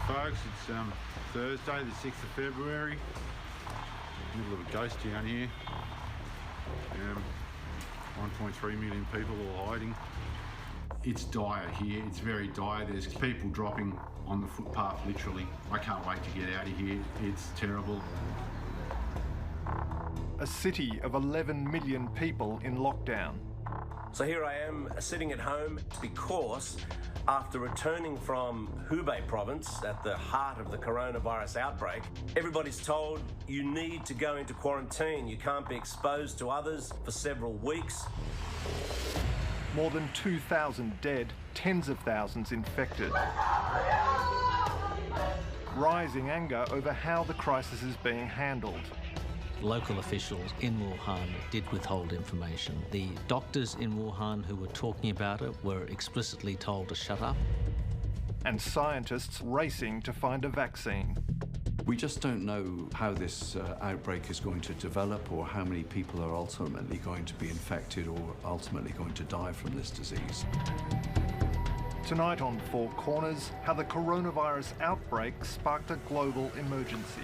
folks. It's Thursday, the 6th of February. Middle of a ghost town here. 1.3 million people all hiding. It's dire here. It's very dire. There's people dropping on the footpath, literally. I can't wait to get out of here. It's terrible. A city of 11 million people in lockdown. So here I am sitting at home because after returning from Hubei province at the heart of the coronavirus outbreak, everybody's told you need to go into quarantine. You can't be exposed to others for several weeks. More than 2,000 dead, tens of thousands infected. Rising anger over how the crisis is being handled. Local officials in Wuhan did withhold information. The doctors in Wuhan who were talking about it were explicitly told to shut up. And scientists racing to find a vaccine. We just don't know how this outbreak is going to develop or how many people are ultimately going to be infected or ultimately going to die from this disease. Tonight on Four Corners, how the coronavirus outbreak sparked a global emergency.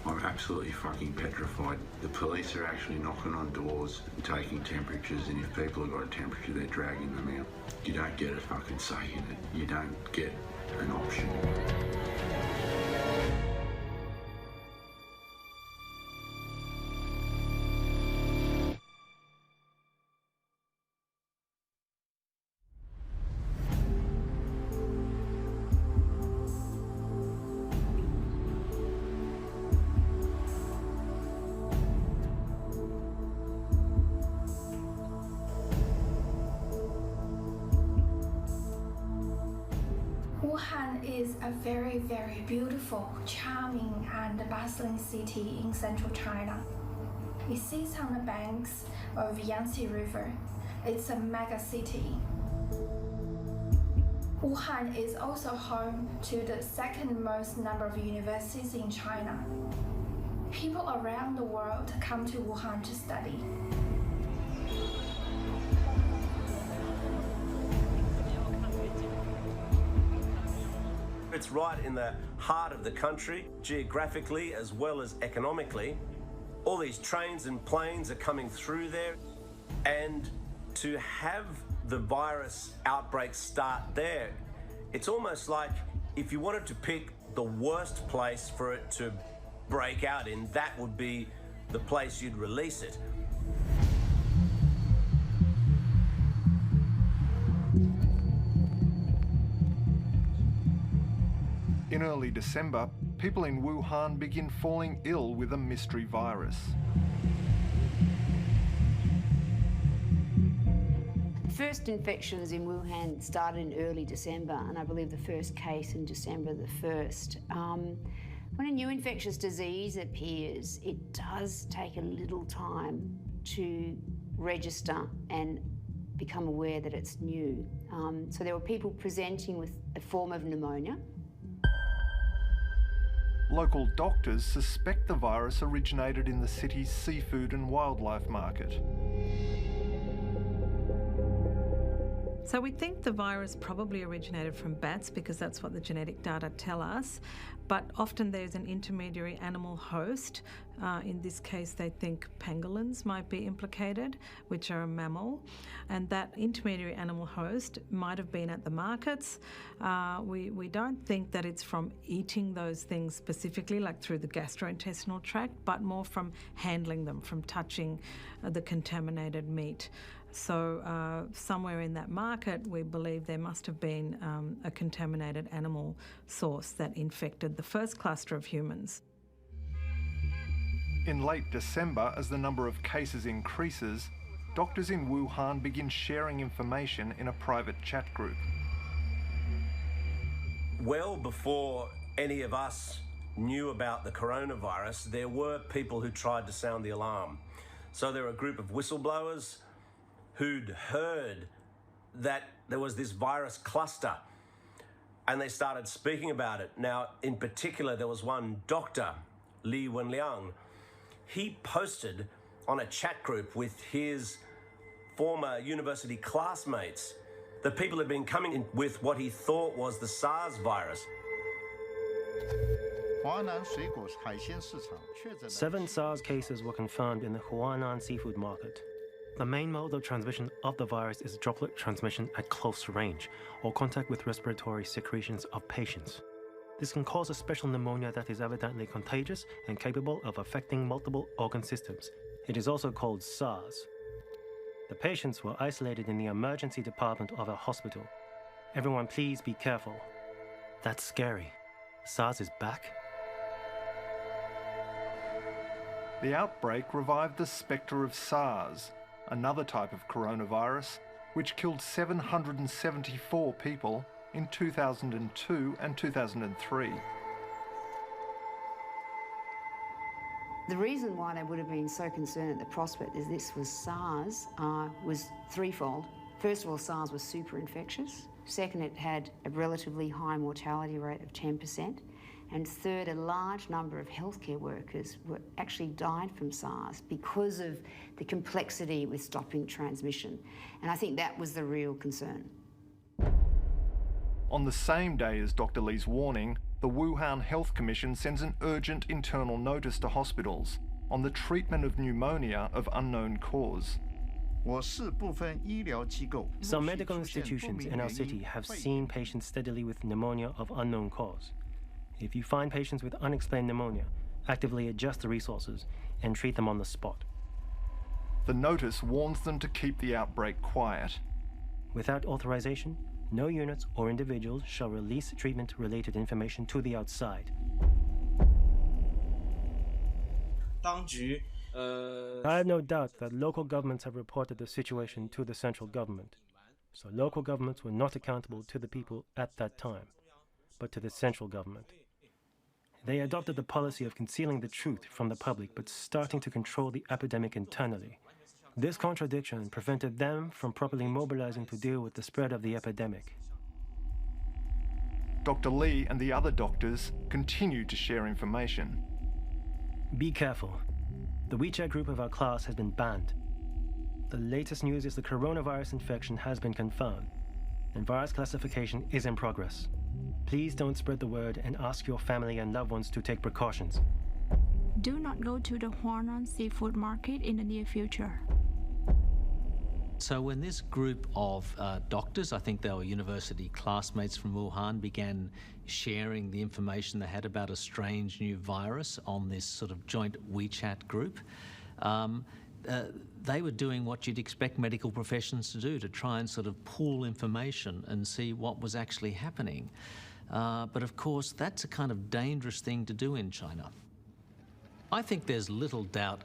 I'm absolutely fucking petrified. The police are actually knocking on doors and taking temperatures, and if people have got a temperature, they're dragging them out. You don't get a fucking say in it. You don't get an option. Wuhan is a very, very beautiful, charming and bustling city in central China. It sits on the banks of Yangtze River. It's a mega city. Wuhan is also home to the second most number of universities in China. People around the world come to Wuhan to study. It's right in the heart of the country, geographically as well as economically. All these trains and planes are coming through there, and to have the virus outbreak start there, it's almost like if you wanted to pick the worst place for it to break out in, that would be the place you'd release it. In early December, people in Wuhan begin falling ill with a mystery virus. The first infections in Wuhan started in early December, and I believe the first case in December the 1st. When a new infectious disease appears, it does take a little time to register and become aware that it's new. So there were people presenting with a form of pneumonia. Local doctors suspect the virus originated in the city's seafood and wildlife market. So we think the virus probably originated from bats because that's what the genetic data tell us, but often there's an intermediary animal host. In this case, they think pangolins might be implicated, which are a mammal, and that intermediary animal host might have been at the markets. We don't think that it's from eating those things specifically, like through the gastrointestinal tract, but more from handling them, from touching the contaminated meat. So somewhere in that market, we believe there must have been a contaminated animal source that infected the first cluster of humans. In late December, as the number of cases increases, doctors in Wuhan begin sharing information in a private chat group. Well before any of us knew about the coronavirus, there were people who tried to sound the alarm. So there were a group of whistleblowers who'd heard that there was this virus cluster, and they started speaking about it. Now, in particular, there was one doctor, Li Wenliang. He posted on a chat group with his former university classmates that people had been coming in with what he thought was the SARS virus. 7 SARS cases were confirmed in the Huanan seafood market. The main mode of transmission of the virus is droplet transmission at close range or contact with respiratory secretions of patients. This can cause a special pneumonia that is evidently contagious and capable of affecting multiple organ systems. It is also called SARS. The patients were isolated in the emergency department of a hospital. Everyone, please be careful. That's scary. SARS is back. The outbreak revived the spectre of SARS, another type of coronavirus, which killed 774 people in 2002 and 2003. The reason why they would have been so concerned at the prospect that this was SARS was threefold. First of all, SARS was super infectious. Second, it had a relatively high mortality rate of 10%. And third, a large number of healthcare workers actually died from SARS because of the complexity with stopping transmission. And I think that was the real concern. On the same day as Dr. Lee's warning, the Wuhan Health Commission sends an urgent internal notice to hospitals on the treatment of pneumonia of unknown cause. Some medical institutions in our city have seen patients steadily with pneumonia of unknown cause. If you find patients with unexplained pneumonia, actively adjust the resources and treat them on the spot. The notice warns them to keep the outbreak quiet. Without authorization, no units or individuals shall release treatment-related information to the outside. I have no doubt that local governments have reported the situation to the central government, so local governments were not accountable to the people at that time, but to the central government. They adopted the policy of concealing the truth from the public but starting to control the epidemic internally. This contradiction prevented them from properly mobilizing to deal with the spread of the epidemic. Dr. Lee and the other doctors continue to share information. Be careful. The WeChat group of our class has been banned. The latest news is the coronavirus infection has been confirmed, and virus classification is in progress. Please don't spread the word and ask your family and loved ones to take precautions. Do not go to the Huanan seafood market in the near future. So when this group of doctors, I think they were university classmates from Wuhan, began sharing the information they had about a strange new virus on this sort of joint WeChat group, they were doing what you'd expect medical professions to do, to try and sort of pool information and see what was actually happening. But of course, that's a kind of dangerous thing to do in China. I think there's little doubt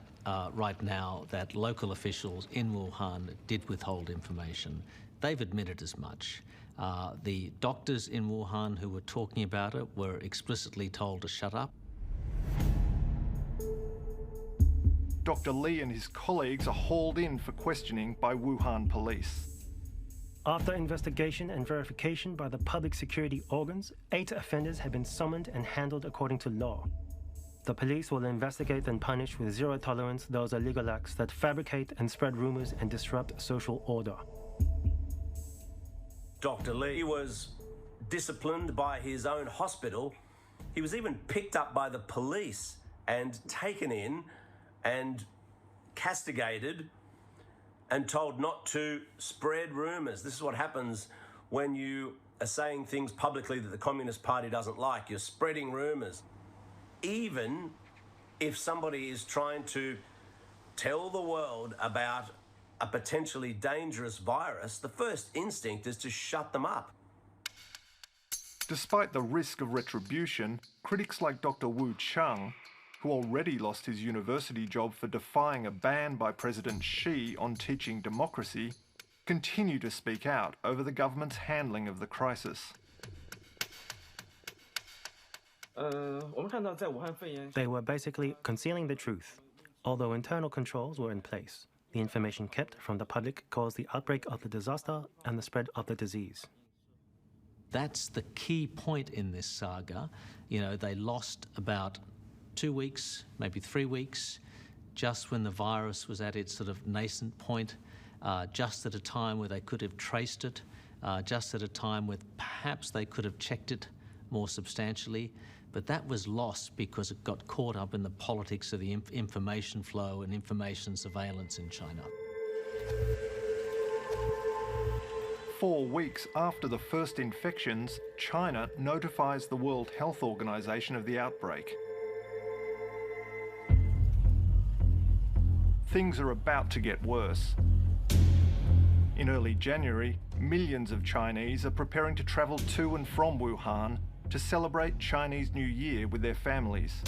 right now that local officials in Wuhan did withhold information. They've admitted as much. The doctors in Wuhan who were talking about it were explicitly told to shut up. Dr. Lee and his colleagues are hauled in for questioning by Wuhan police. After investigation and verification by the public security organs, 8 offenders have been summoned and handled according to law. The police will investigate and punish with zero tolerance those illegal acts that fabricate and spread rumors and disrupt social order. Dr. Lee was disciplined by his own hospital. He was even picked up by the police and taken in and castigated and told not to spread rumours. This is what happens when you are saying things publicly that the Communist Party doesn't like. You're spreading rumours. Even if somebody is trying to tell the world about a potentially dangerous virus, the first instinct is to shut them up. Despite the risk of retribution, critics like Dr. Wu Cheng, who already lost his university job for defying a ban by President Xi on teaching democracy, continue to speak out over the government's handling of the crisis. They were basically concealing the truth. Although internal controls were in place, the information kept from the public caused the outbreak of the disaster and the spread of the disease. That's the key point in this saga. You know, they lost about 2 weeks, maybe 3 weeks, just when the virus was at its sort of nascent point, just at a time where they could have traced it, just at a time where perhaps they could have checked it more substantially, but that was lost because it got caught up in the politics of the information flow and information surveillance in China. 4 weeks after the first infections, China notifies the World Health Organization of the outbreak. Things are about to get worse. In early January, millions of Chinese are preparing to travel to and from Wuhan to celebrate Chinese New Year with their families.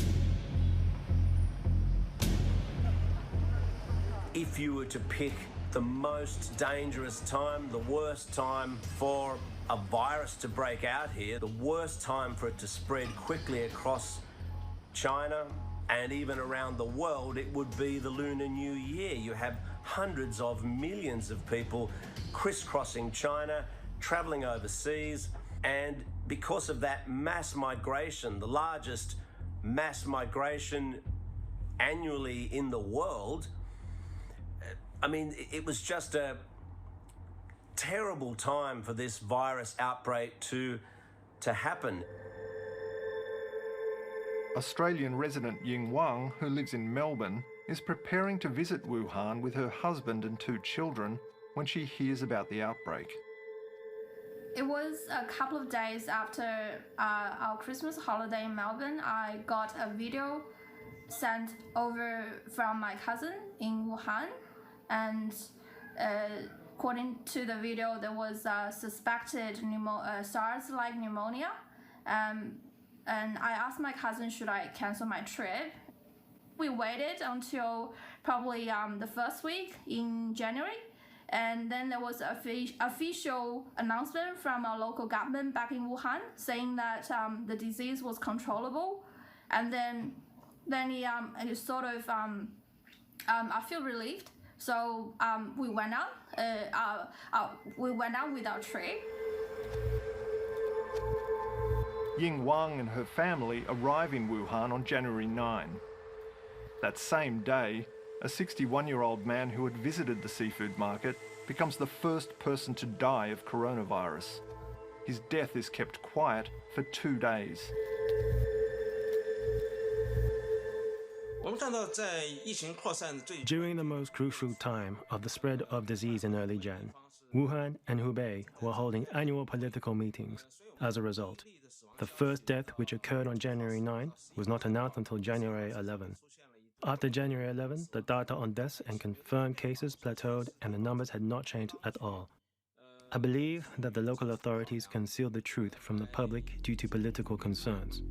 If you were to pick the most dangerous time, the worst time for a virus to break out here, the worst time for it to spread quickly across China and even around the world, it would be the Lunar New Year. You have hundreds of millions of people crisscrossing China, travelling overseas, and because of that mass migration, the largest mass migration annually in the world, I mean, it was just a terrible time for this virus outbreak to happen. Australian resident Ying Wang, who lives in Melbourne, is preparing to visit Wuhan with her husband and 2 children when she hears about the outbreak. It was a couple of days after our Christmas holiday in Melbourne. I got a video sent over from my cousin in Wuhan, and according to the video, there was suspected SARS-like pneumonia. And I asked my cousin, should I cancel my trip? We waited until probably the first week in January. And then there was an official announcement from our local government back in Wuhan saying that the disease was controllable. And then it sort of, I feel relieved. So we went out. We went out with our trip. Ying Wang and her family arrive in Wuhan on January 9. That same day, a 61-year-old man who had visited the seafood market becomes the first person to die of coronavirus. His death is kept quiet for 2 days. During the most crucial time of the spread of disease in early Jan, Wuhan and Hubei were holding annual political meetings. As a result, the first death, which occurred on January 9, was not announced until January 11. After January 11, the data on deaths and confirmed cases plateaued and the numbers had not changed at all. I believe that the local authorities concealed the truth from the public due to political concerns.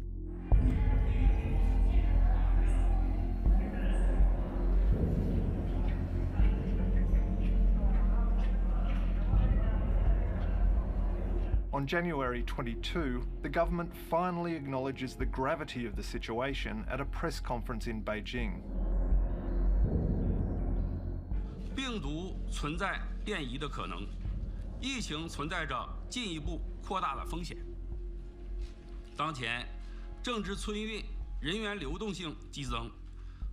On January 22, the government finally acknowledges the gravity of the situation at a press conference in Beijing. 病毒存在变异的可能，疫情存在着进一步扩大的风险。当前，政治春运、人员流动性激增，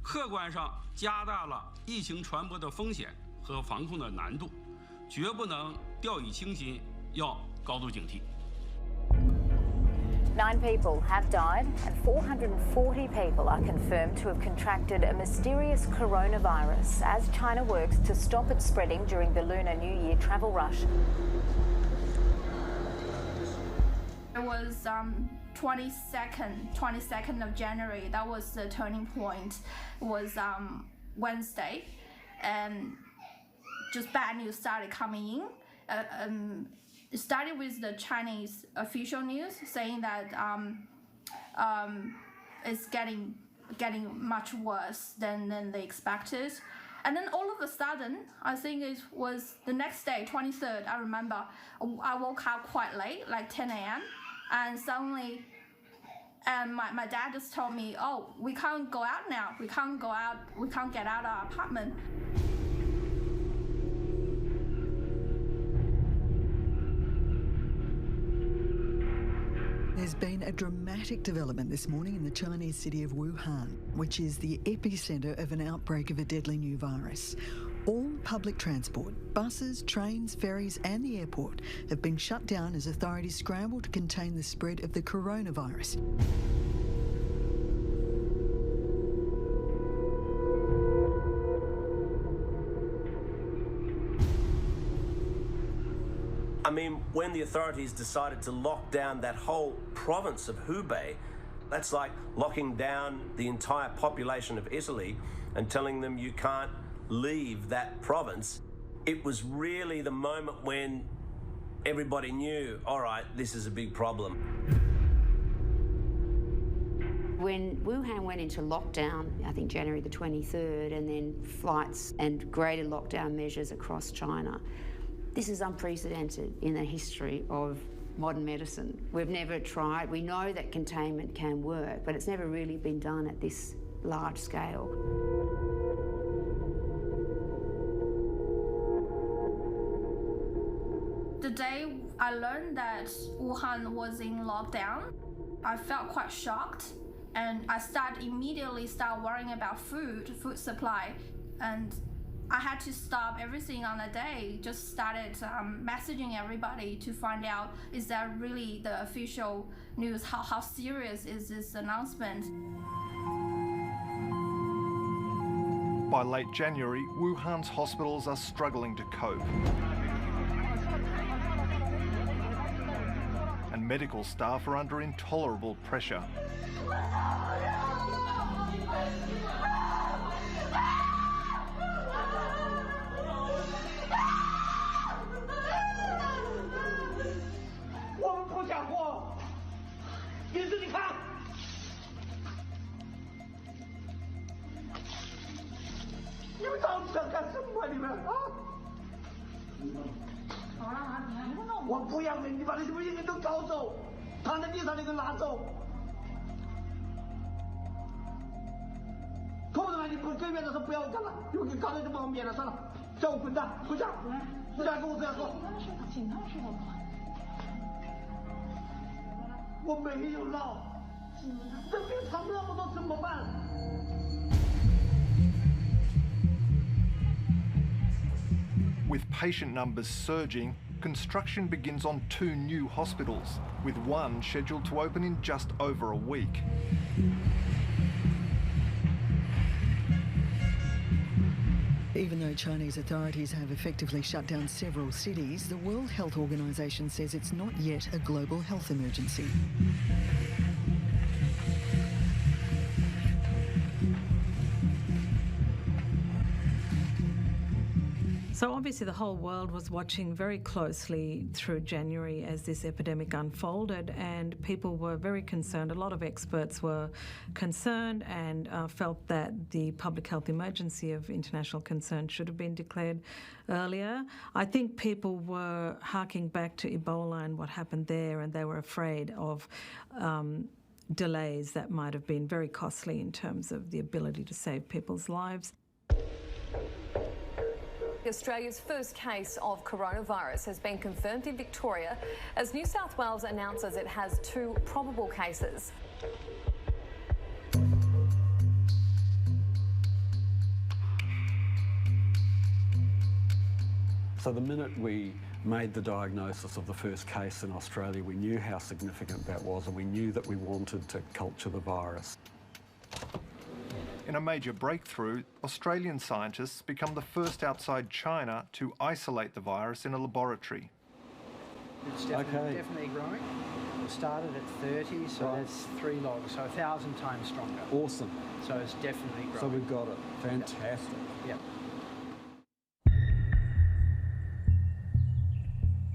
客观上加大了疫情传播的风险和防控的难度，绝不能掉以轻心，要高度警惕。 9 people have died and 440 people are confirmed to have contracted a mysterious coronavirus as China works to stop it spreading during the Lunar New Year travel rush. It was 22nd of January. That was the turning point. It was Wednesday, and just bad news started coming in. It started with the Chinese official news saying that it's getting much worse than they expected. And then all of a sudden, I think it was the next day, 23rd, I remember, I woke up quite late, like 10 a.m. And suddenly, my dad just told me, oh, we can't go out now. We can't go out. We can't get out of our apartment. There's been a dramatic development this morning in the Chinese city of Wuhan, which is the epicentre of an outbreak of a deadly new virus. All public transport, buses, trains, ferries and the airport have been shut down as authorities scramble to contain the spread of the coronavirus. I mean, when the authorities decided to lock down that whole province of Hubei, that's like locking down the entire population of Italy and telling them you can't leave that province. It was really the moment when everybody knew, all right, this is a big problem. When Wuhan went into lockdown, I think January the 23rd, and then flights and greater lockdown measures across China, this is unprecedented in the history of modern medicine. We've never tried, we know that containment can work, but it's never really been done at this large scale. The day I learned that Wuhan was in lockdown, I felt quite shocked, and I immediately started worrying about food supply, and I had to stop everything on the day, just started messaging everybody to find out, is that really the official news? How serious is this announcement? By late January, Wuhan's hospitals are struggling to cope. And medical staff are under intolerable pressure. With patient numbers surging, construction begins on 2 new hospitals, with one scheduled to open in just over a week. Even though Chinese authorities have effectively shut down several cities, the World Health Organization says it's not yet a global health emergency. So obviously the whole world was watching very closely through January as this epidemic unfolded, and people were very concerned. A lot of experts were concerned and felt that the public health emergency of international concern should have been declared earlier. I think people were harking back to Ebola and what happened there, and they were afraid of delays that might have been very costly in terms of the ability to save people's lives. Australia's first case of coronavirus has been confirmed in Victoria as New South Wales announces it has 2 probable cases. So the minute we made the diagnosis of the first case in Australia, we knew how significant that was, and we knew that we wanted to culture the virus. In a major breakthrough, Australian scientists become the first outside China to isolate the virus in a laboratory. It's definitely growing. It started at 30, so that's 3 logs, so 1,000 times stronger. Awesome. So it's definitely growing. So we've got it. Fantastic. Yep.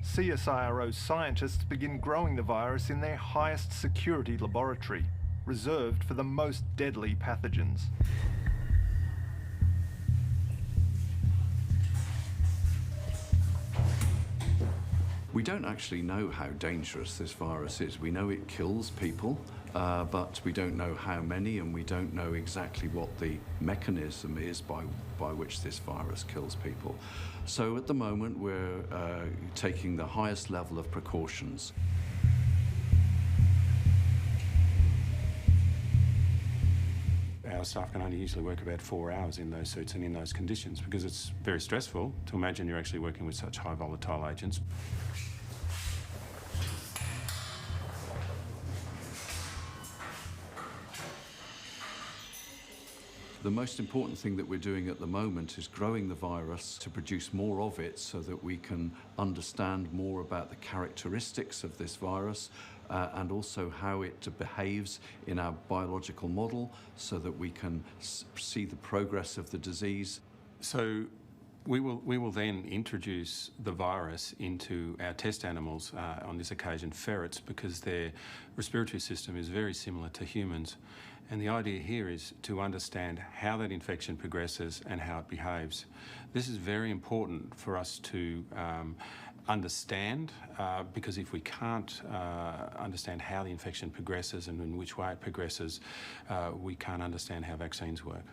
CSIRO scientists begin growing the virus in their highest security laboratory, reserved for the most deadly pathogens. We don't actually know how dangerous this virus is. We know it kills people, but we don't know how many, and we don't know exactly what the mechanism is by which this virus kills people. So at the moment, we're taking the highest level of precautions. our staff can only usually work about 4 hours in those suits and in those conditions because it's very stressful to imagine you're actually working with such high volatile agents. The most important thing that we're doing at the moment is growing the virus to produce more of it so that we can understand more about the characteristics of this virus and also how it behaves in our biological model so that we can see the progress of the disease. So we will then introduce the virus into our test animals, on this occasion ferrets, because their respiratory system is very similar to humans. And the idea here is to understand how that infection progresses and how it behaves. This is very important for us to understand, because if we can't understand how the infection progresses and in which way it progresses, we can't understand how vaccines work.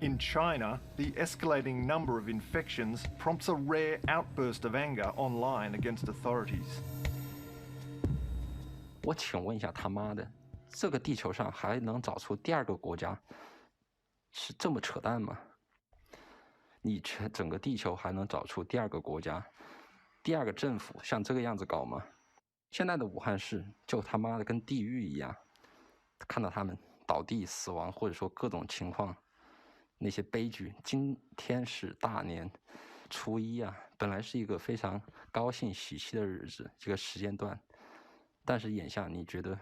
In China, the escalating number of infections prompts a rare outburst of anger online against authorities. 我请问一下，他妈的，这个地球上还能找出第二个国家，是这么扯淡吗？你整个地球还能找出第二个国家、第二个政府像这个样子搞吗？现在的武汉市就他妈的跟地狱一样，看到他们倒地死亡，或者说各种情况。 那些悲剧，今天是大年初一啊，本来是一个非常高兴喜气的日子，一个时间段，但是眼下你觉得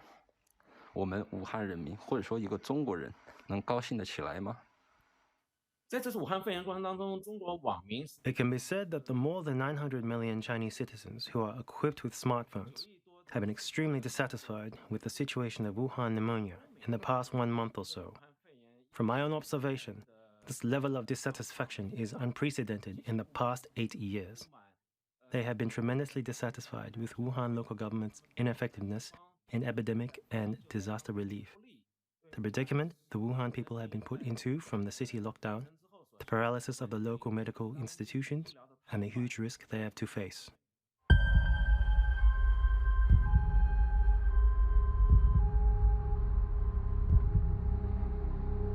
我们武汉人民或者说一个中国人能高兴得起来吗？在这次武汉肺炎过程当中，中国网民 It can be said that the more than 900 million Chinese citizens who are equipped with smartphones have been extremely dissatisfied with the situation of Wuhan pneumonia in the past 1 month or so. From my own observation, this level of dissatisfaction is unprecedented in the past 8 years. They have been tremendously dissatisfied with Wuhan local government's ineffectiveness in epidemic and disaster relief. The predicament the Wuhan people have been put into from the city lockdown, the paralysis of the local medical institutions, and the huge risk they have to face.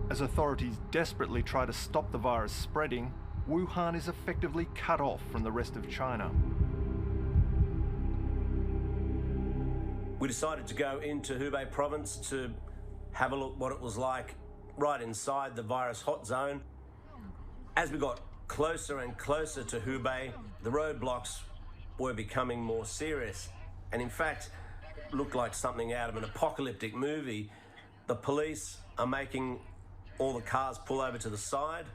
As authorities desperately try to stop the virus spreading, Wuhan is effectively cut off from the rest of China. We decided to go into Hubei province to have a look what it was like right inside the virus hot zone. As we got closer and closer to Hubei, the roadblocks were becoming more serious and in fact looked like something out of an apocalyptic movie. The police are making all the cars pull over to the side.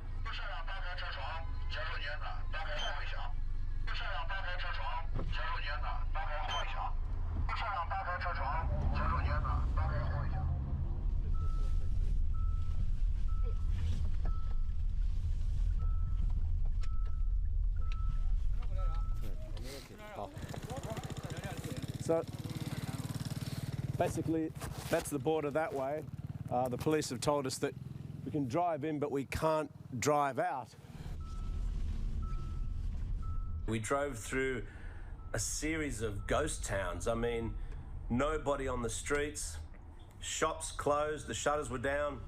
So basically that's the border that way. The police have told us that we can drive in, but we can't drive out. We drove through a series of ghost towns. I mean, nobody on the streets, shops closed, the shutters were down.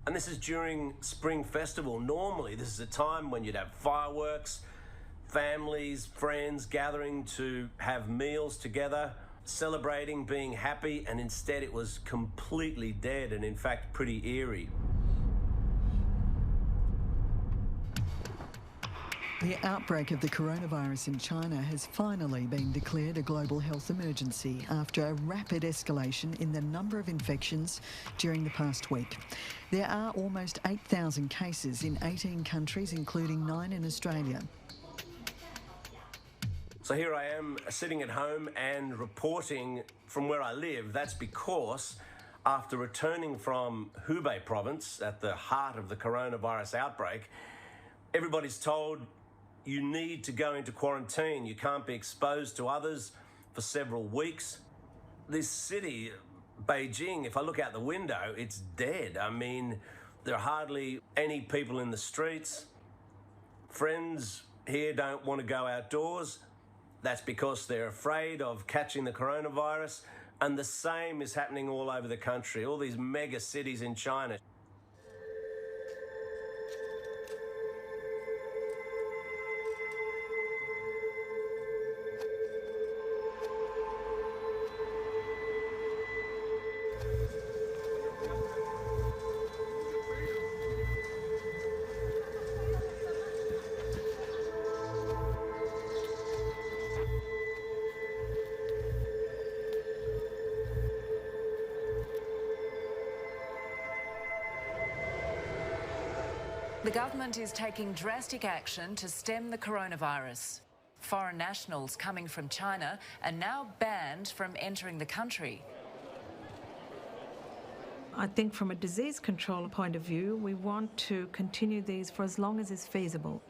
And this is during Spring Festival. Normally, this is a time when you'd have fireworks, families, friends gathering to have meals together, celebrating, being happy, and instead it was completely dead and in fact pretty eerie. The outbreak of the coronavirus in China has finally been declared a global health emergency after a rapid escalation in the number of infections during the past week. There are almost 8,000 cases in 18 countries, including 9 in Australia. So here I am sitting at home and reporting from where I live. That's because after returning from Hubei province at the heart of the coronavirus outbreak, everybody's told you need to go into quarantine. You can't be exposed to others for several weeks. This city, Beijing, if I look out the window, it's dead. I mean, there are hardly any people in the streets. Friends here don't want to go outdoors. That's because they're afraid of catching the coronavirus. And the same is happening all over the country, all these mega cities in China. The government is taking drastic action to stem the coronavirus. Foreign nationals coming from China are now banned from entering the country. I think from a disease control point of view, we want to continue these for as long as is feasible.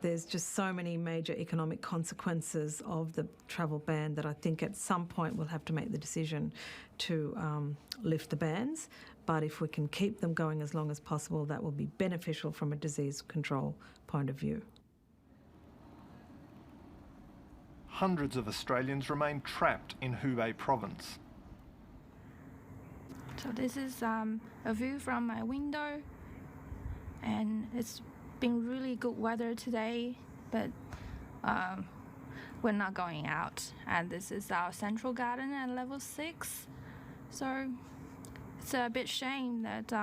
There's just so many major economic consequences of the travel ban that I think at some point we'll have to make the decision to lift the bans. But if we can keep them going as long as possible, that will be beneficial from a disease control point of view. Hundreds of Australians remain trapped in Hubei province. So this is a view from my window, and it's been really good weather today, but we're not going out. And this is our central garden at level 6. So it's a bit shame that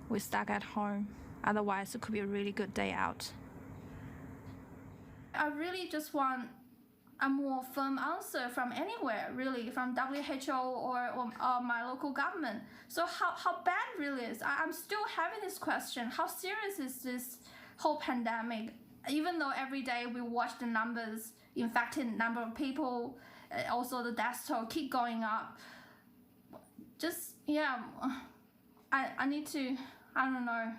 we're stuck at home. Otherwise, it could be a really good day out. I really just want a more firm answer from anywhere, really, from WHO or my local government. So how bad really is? I'm still having this question. How serious is this whole pandemic? Even though every day we watch the numbers, infected number of people, also the death toll keep going up. Just, yeah, I need to, I don't know.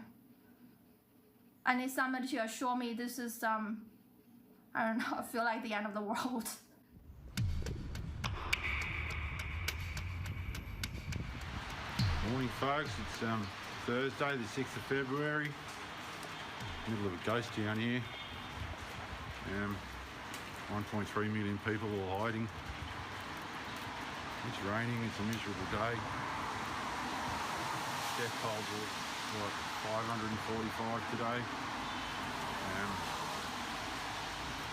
I need somebody to assure me this is, I don't know, I feel like the end of the world. Morning, folks. It's Thursday, the 6th of February. Middle of a ghost town here. 1.3 million people all hiding. It's raining, it's a miserable day. Death tolls were 545 today.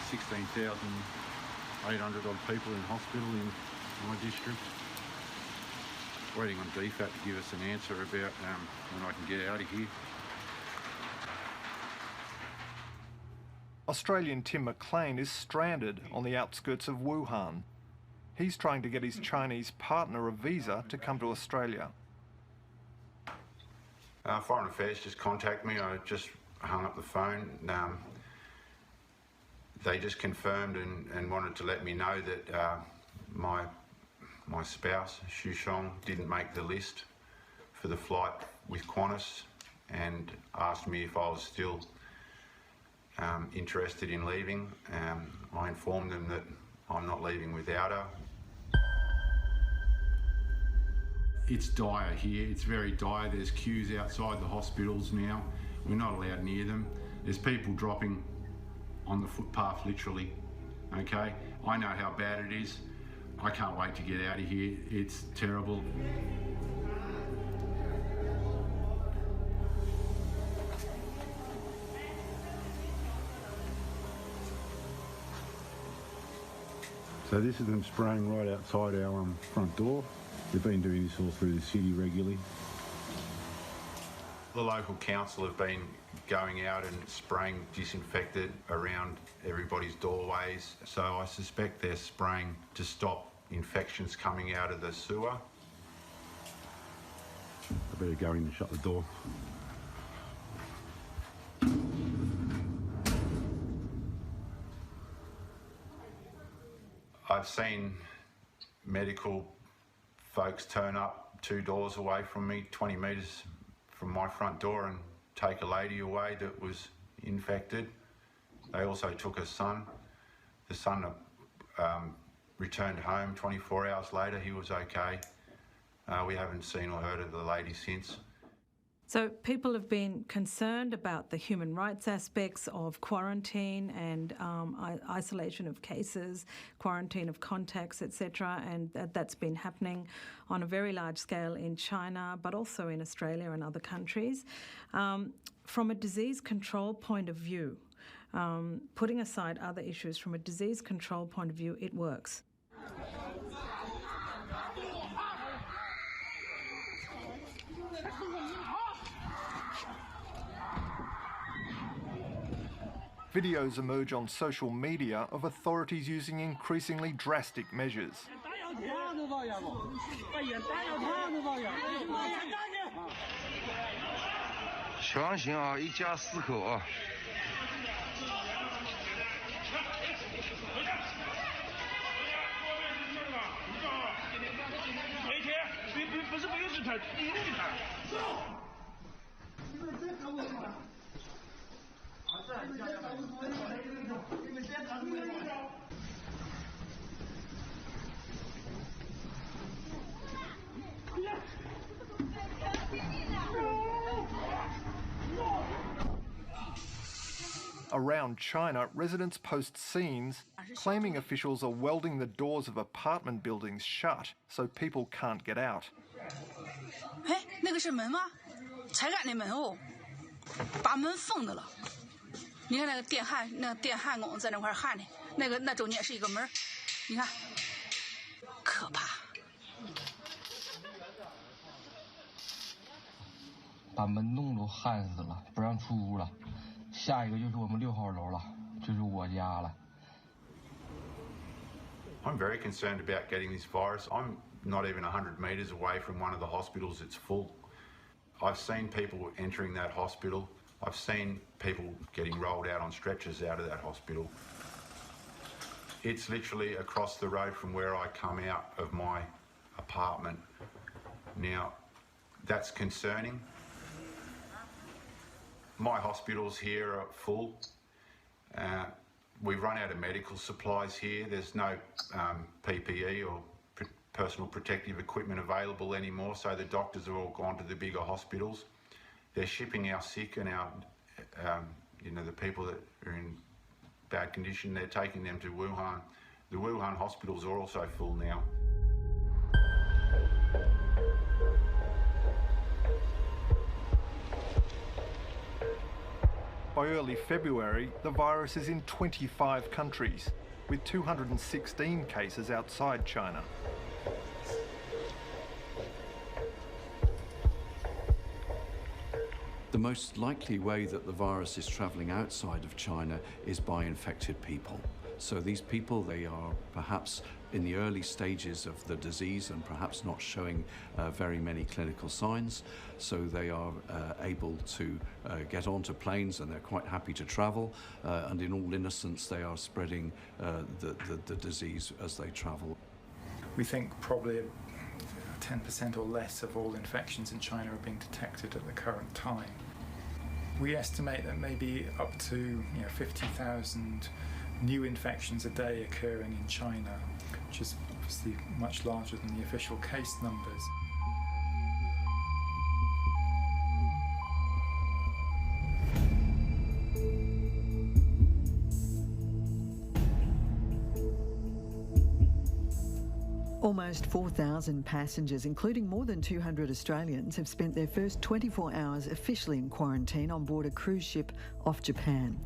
16,800 odd people in hospital in my district. Waiting on DFAT to give us an answer about when I can get out of here. Australian Tim McLean is stranded on the outskirts of Wuhan. He's trying to get his Chinese partner a visa to come to Australia. Foreign Affairs just contacted me. I just hung up the phone. They just confirmed and wanted to let me know that my spouse, Xu Shong, didn't make the list for the flight with Qantas, and asked me if I was still interested in leaving. I informed them that I'm not leaving without her. It's dire here, it's very dire. There's queues outside the hospitals now. We're not allowed near them. There's people dropping on the footpath, literally, okay? I know how bad it is. I can't wait to get out of here. It's terrible. So this is them spraying right outside our front door. They've been doing this all through the city regularly. The local council have been going out and spraying disinfectant around everybody's doorways. So I suspect they're spraying to stop infections coming out of the sewer. I better go in and shut the door. I've seen medical folks turn up 2 doors away from me, 20 metres from my front door, and take a lady away that was infected. They also took her son. The son returned home 24 hours later. He was okay. We haven't seen or heard of the lady since. So people have been concerned about the human rights aspects of quarantine and isolation of cases, quarantine of contacts, etc., and that's been happening on a very large scale in China, but also in Australia and other countries. From a disease control point of view, putting aside other issues, from a disease control point of view, it works. Videos emerge on social media of authorities using increasingly drastic measures. Around China, residents post scenes claiming officials are welding the doors of apartment buildings shut so people can't get out. 哎，那个是门吗？才敢那门哦，把门封的了。你看那个电焊工在那块焊的，那中间是一个门，你看，可怕。把门洞都焊死了，不让出屋了。下一个就是我们6号楼了，就是我家了。I'm very concerned about getting this virus. I'm not even 100 metres away from one of the hospitals that's full. I've seen people entering that hospital. I've seen people getting rolled out on stretchers out of that hospital. It's literally across the road from where I come out of my apartment. Now, that's concerning. My hospitals here are full. We've run out of medical supplies here. There's no PPE or personal protective equipment available anymore, so the doctors have all gone to the bigger hospitals. They're shipping our sick and our, the people that are in bad condition, they're taking them to Wuhan. The Wuhan hospitals are also full now. By early February, the virus is in 25 countries, with 216 cases outside China. The most likely way that the virus is travelling outside of China is by infected people. So these people, they are perhaps in the early stages of the disease and perhaps not showing very many clinical signs. So they are able to get onto planes and they're quite happy to travel. And in all innocence, they are spreading the disease as they travel. We think probably 10% or less of all infections in China are being detected at the current time. We estimate that maybe up to 50,000 new infections a day occurring in China, which is obviously much larger than the official case numbers. Almost 4,000 passengers, including more than 200 Australians, have spent their first 24 hours officially in quarantine on board a cruise ship off Japan.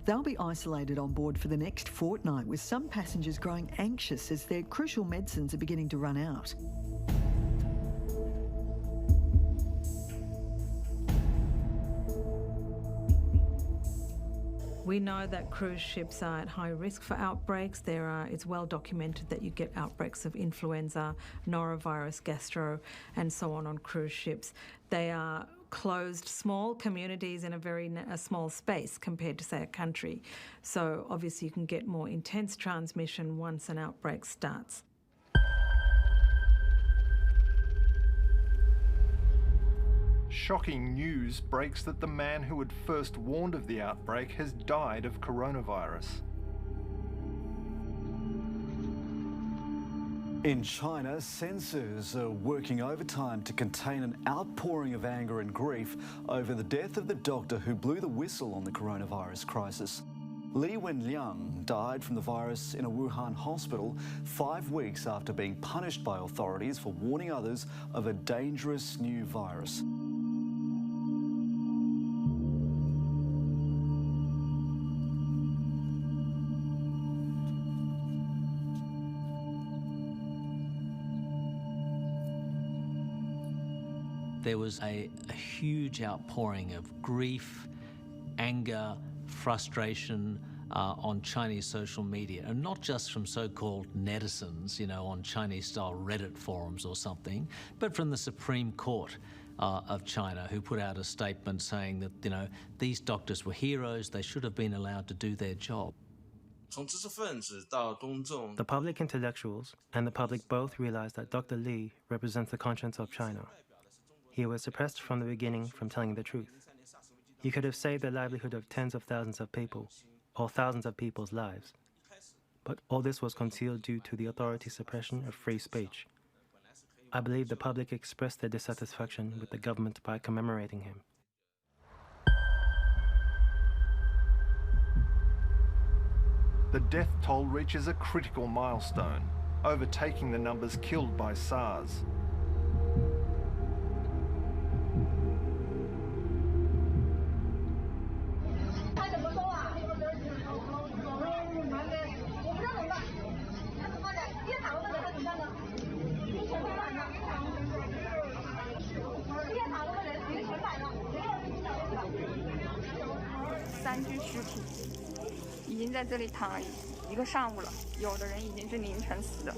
They'll be isolated on board for the next fortnight, with some passengers growing anxious as their crucial medicines are beginning to run out. We know that cruise ships are at high risk for outbreaks. It's well documented that you get outbreaks of influenza, norovirus, gastro, and so on cruise ships. They are closed, small communities in a small space compared to, say, a country. So obviously you can get more intense transmission once an outbreak starts. Shocking news breaks that the man who had first warned of the outbreak has died of coronavirus. In China, censors are working overtime to contain an outpouring of anger and grief over the death of the doctor who blew the whistle on the coronavirus crisis. Li Wenliang died from the virus in a Wuhan hospital 5 weeks after being punished by authorities for warning others of a dangerous new virus. There was a huge outpouring of grief, anger, frustration on Chinese social media, and not just from so-called netizens, you know, on Chinese-style Reddit forums or something, but from the Supreme Court of China, who put out a statement saying that, you know, these doctors were heroes, they should have been allowed to do their job. The public intellectuals and the public both realized that Dr. Li represents the conscience of China. He was suppressed from the beginning from telling the truth. He could have saved the livelihood of tens of thousands of people, or thousands of people's lives. But all this was concealed due to the authorities' suppression of free speech. I believe the public expressed their dissatisfaction with the government by commemorating him. The death toll reaches a critical milestone, overtaking the numbers killed by SARS.3具尸体已经在这里躺了一个上午了，有的人已经是凌晨死的，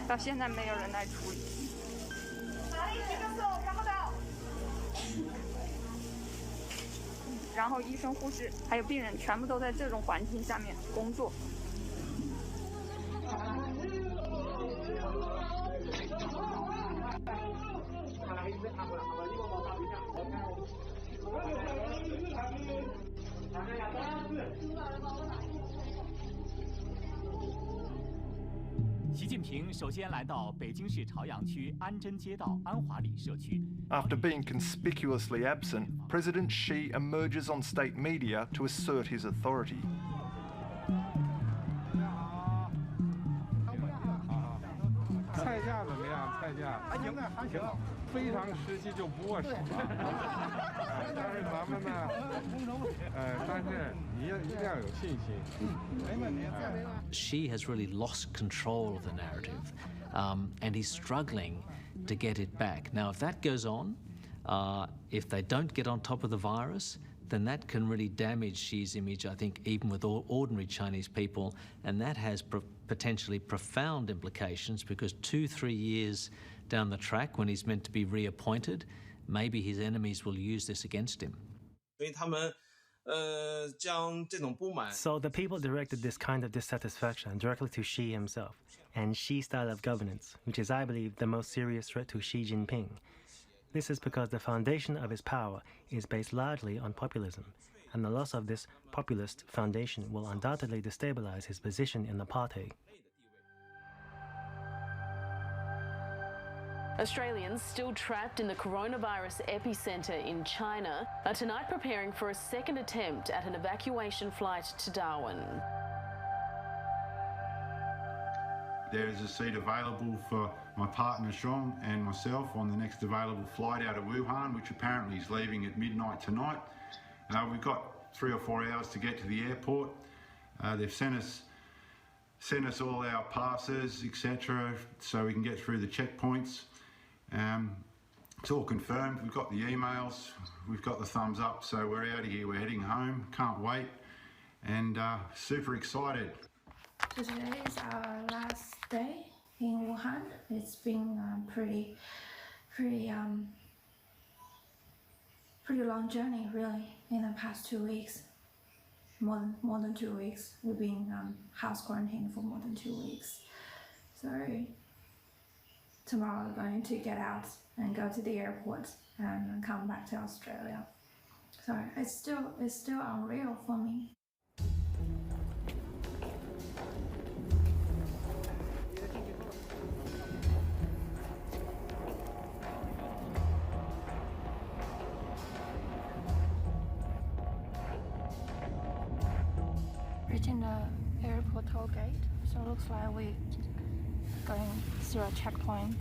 到现在没有人来处理。然后医生、护士还有病人全部都在这种环境下面工作。习近平首先来到北京市朝阳区安贞街道安华里社区。After being conspicuously absent, President Xi emerges on state media to assert his authority. 菜价怎么样？菜价还行啊，还行，非常时期就不过时嘛。但是咱们呢，但是你一定要有信心。没问题。Xi has really lost control of the narrative, and he's struggling to get it back. Now, if that goes on, if they don't get on top of the virus, then that can really damage Xi's image, I think, even with ordinary Chinese people, and that has potentially profound implications because 2-3 years down the track, when he's meant to be reappointed, maybe his enemies will use this against him. So the people directed this kind of dissatisfaction directly to Xi himself and Xi's style of governance, which is, I believe, the most serious threat to Xi Jinping. This is because the foundation of his power is based largely on populism, and the loss of this populist foundation will undoubtedly destabilize his position in the party. Australians still trapped in the coronavirus epicenter in China are tonight preparing for a second attempt at an evacuation flight to Darwin. There is a seat available for my partner Sean and myself on the next available flight out of Wuhan, which apparently is leaving at midnight tonight. We've got 3 or 4 hours to get to the airport. They've sent us all our passes, etc., so we can get through the checkpoints. It's all confirmed. We've got the emails, we've got the thumbs up, so we're out of here. We're heading home. Can't wait, and super excited. Today is our last day in Wuhan. It's been pretty long journey, really. In the past 2 weeks, more than 2 weeks, we've been house quarantined for more than 2 weeks. So tomorrow we're going to get out and go to the airport and come back to Australia. So it's still unreal for me. reaching the airport toll gate, so it looks like we're going through a checkpoint.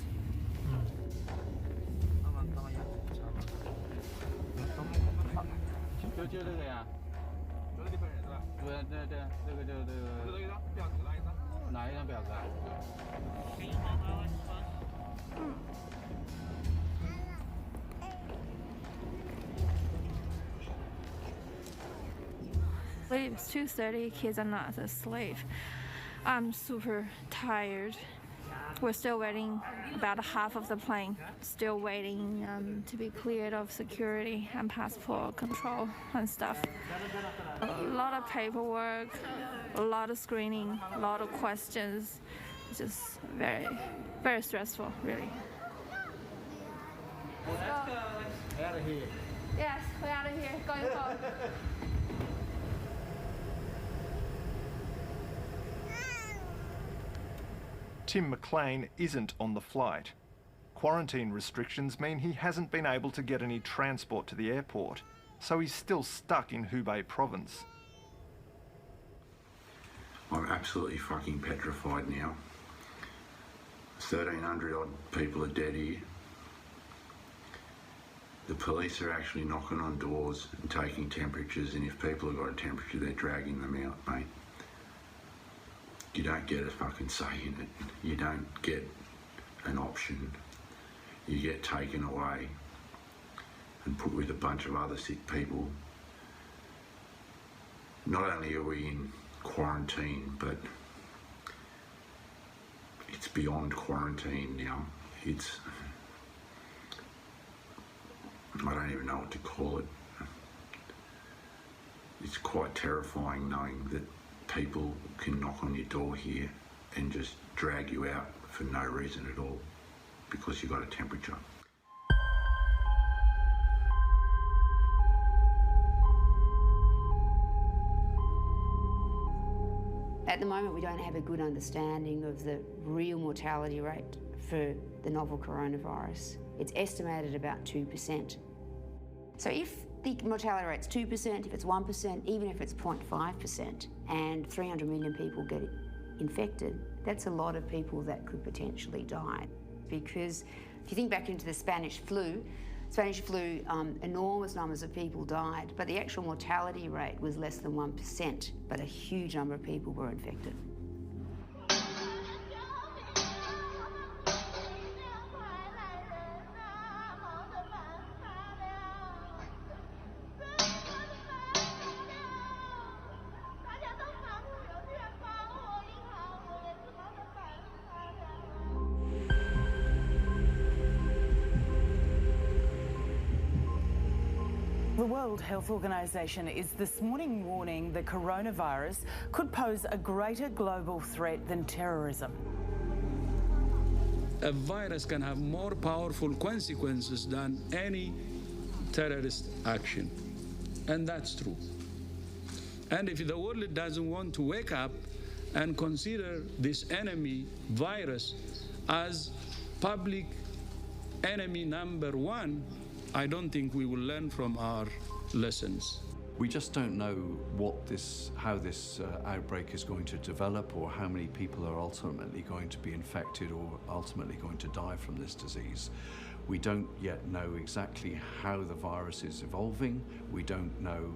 It's 2:30, kids are not asleep. I'm super tired. We're still waiting about half of the plane, still waiting to be cleared of security and passport control and stuff. A lot of paperwork, a lot of screening, a lot of questions. Just very, very stressful, really. Out of here. Yes, we're out of here, going home. Tim McLean isn't on the flight. Quarantine restrictions mean he hasn't been able to get any transport to the airport, so he's still stuck in Hubei province. I'm absolutely fucking petrified now. 1,300 odd people are dead here. The police are actually knocking on doors and taking temperatures, and if people have got a temperature, they're dragging them out, mate. You don't get a fucking say in it. You don't get an option. You get taken away and put with a bunch of other sick people. Not only are we in quarantine, but it's beyond quarantine now. I don't even know what to call it. It's quite terrifying knowing that people can knock on your door here and just drag you out for no reason at all because you got a temperature. At the moment, we don't have a good understanding of the real mortality rate for the novel coronavirus. It's estimated about 2%. So if the mortality rate's 2%, if it's 1%, even if it's 0.5%, and 300 million people get infected, that's a lot of people that could potentially die. Because if you think back into the Spanish flu, enormous numbers of people died, but the actual mortality rate was less than 1%, but a huge number of people were infected. The World Health Organization is this morning warning the coronavirus could pose a greater global threat than terrorism. A virus can have more powerful consequences than any terrorist action. And that's true. And if the world doesn't want to wake up and consider this enemy virus as public enemy number one, I don't think we will learn from our lessons. We just don't know how this outbreak is going to develop, or how many people are ultimately going to be infected or ultimately going to die from this disease. We don't yet know exactly how the virus is evolving. We don't know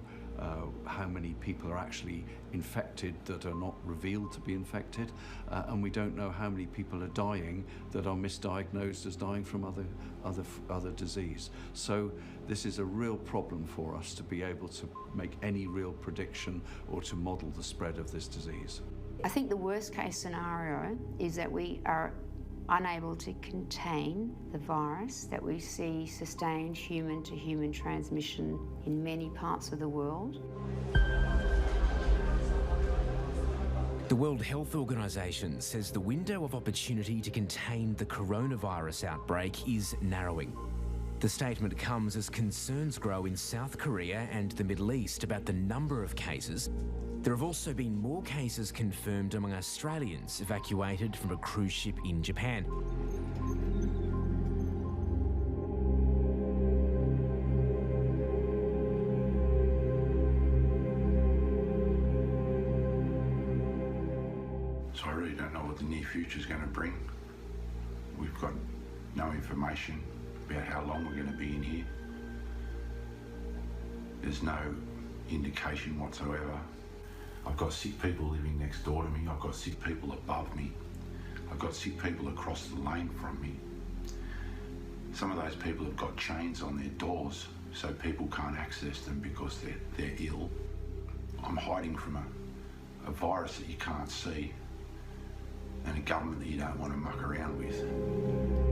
how many people are actually infected that are not revealed to be infected, and we don't know how many people are dying that are misdiagnosed as dying from other disease. So this is a real problem for us to be able to make any real prediction or to model the spread of this disease. I think the worst case scenario is that we are unable to contain the virus, that we see sustained human-to-human transmission in many parts of the world. The World Health Organization says the window of opportunity to contain the coronavirus outbreak is narrowing. The statement comes as concerns grow in South Korea and the Middle East about the number of cases. There have also been more cases confirmed among Australians evacuated from a cruise ship in Japan. So I really don't know what the near future is going to bring. We've got no information about how long we're going to be in here. There's no indication whatsoever. I've got sick people living next door to me. I've got sick people above me. I've got sick people across the lane from me. Some of those people have got chains on their doors so people can't access them because they're ill. I'm hiding from a virus that you can't see and a government that you don't want to muck around with.